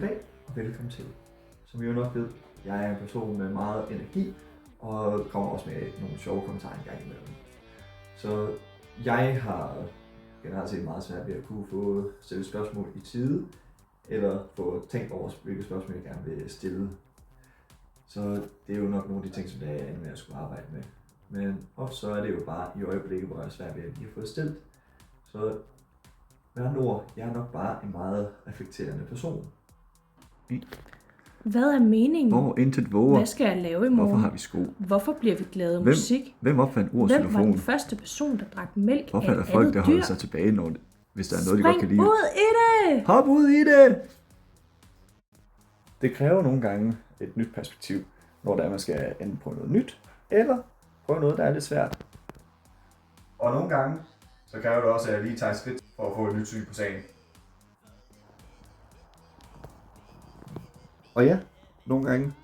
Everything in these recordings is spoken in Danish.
Goddag og velkommen til. Som I jo nok ved, jeg er en person med meget energi og kommer også med nogle sjove kommentarer en gang imellem. Så jeg har generelt set meget svært ved at kunne få stillet spørgsmål i tide, eller få tænkt over, hvilke spørgsmål jeg gerne vil stille. Så det er jo nok nogle af de ting, som jeg er inde med at skulle arbejde med. Men også så er det jo bare i øjeblikket, hvor jeg er svært ved at lige få det stillet. Så med andre ord, jeg er nok bare en meget reflekterende person. Hvad er meningen? Hvor intet våger. Hvad skal jeg lave i morgen? Hvorfor har vi sko? Hvorfor bliver vi glade af musik? Hvem opfandt Hvem var ordxylofon? den første person, der drak mælk Hvorfor af er der et folk, andet der holder dyr? sig tilbage, hvis der er noget, de godt kan lide? Spring ud i det! Hop ud i det! Det kræver nogle gange et nyt perspektiv, når der man skal enten prøve noget nyt, eller prøve noget, der er lidt svært. Og nogle gange, så kræver det også, at jeg lige tager et skridt for at få et nyt syn på sagen. Og ja, nogle gange,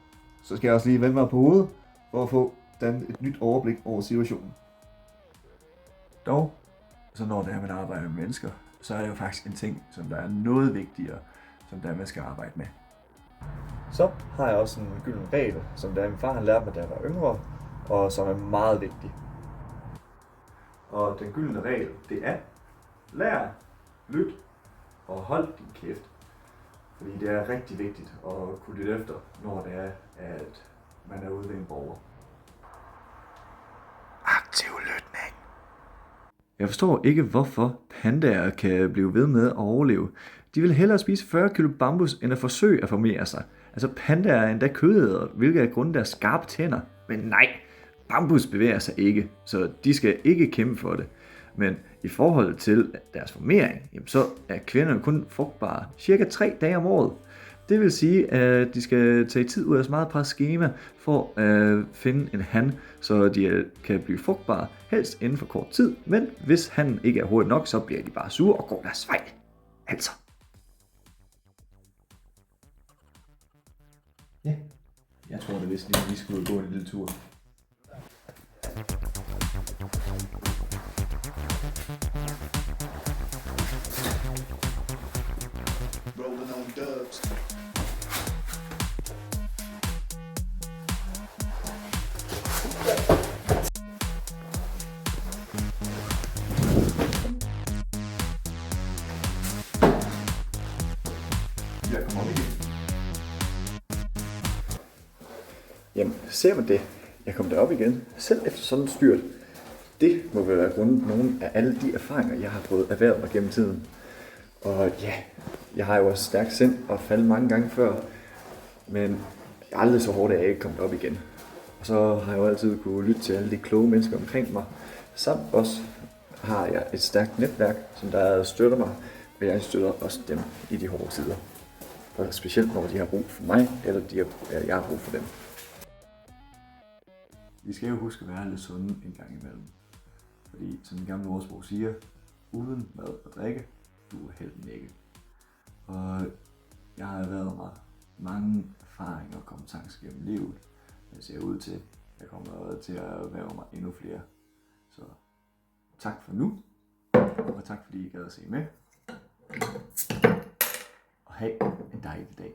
så skal jeg også lige vende mig på hovedet, for at få et nyt overblik over situationen. Dog, så når det er, man arbejder med mennesker, så er det jo faktisk en ting, som der er noget vigtigere, som der man skal arbejde med. Så har jeg også en gylden regel, som der min far han lærte mig, da jeg var yngre, og som er meget vigtig. Og den gyldne regel, det er: lær, lyt og hold din kæft. Fordi det er rigtig vigtigt at kunne lytte efter, når det er, at man er ude ved en borger. Aktiv lytning. Jeg forstår ikke, hvorfor pandaer kan blive ved med at overleve. De vil hellere spise 40 kilo bambus, end at forsøge at formere sig. Altså pandaer er endda kødædere, hvilket er grunden deres skarpe tænder. Men nej, bambus bevæger sig ikke, så de skal ikke kæmpe for det. Men i forhold til deres formering, jamen så er kvinderne kun frugtbare cirka 3 dage om året. Det vil sige, at de skal tage tid ud af så meget presset skema for at finde en han, så de kan blive frugtbare, helst inden for kort tid. Men hvis han ikke er hurtigt nok, så bliver de bare sure og går deres vej. Altså. Ja, jeg tror det vist lige, vi skulle gå en lille tur. Rolling on dubs. Jeg kommer op igen. Jamen, ser man det? Jeg kom derop igen, selv efter sådan et styrt. Det må vel være grundet nogle af alle de erfaringer, jeg har fået erhvervet mig gennem tiden. Og ja, jeg har jo også stærkt sind og faldet mange gange før, men jeg er aldrig så hårdt, at jeg ikke kommet op igen. Og så har jeg jo altid kunne lytte til alle de kloge mennesker omkring mig. Samt også har jeg et stærkt netværk, som der støtter mig, og jeg støtter også dem i de hårde tider. Og specielt når de har brug for mig, eller jeg har brug for dem. Vi skal jo huske at være lidt sunde en gang imellem. Fordi som den gamle ordsprog siger, uden mad og drikke, du er helten ikke. Og jeg har erhvervet mig mange erfaringer og kompetencer gennem livet. Jeg ser ud til, jeg kommer til at erhverve mig endnu flere. Så tak for nu, og tak fordi I gad at se med. Og have en dejlig dag.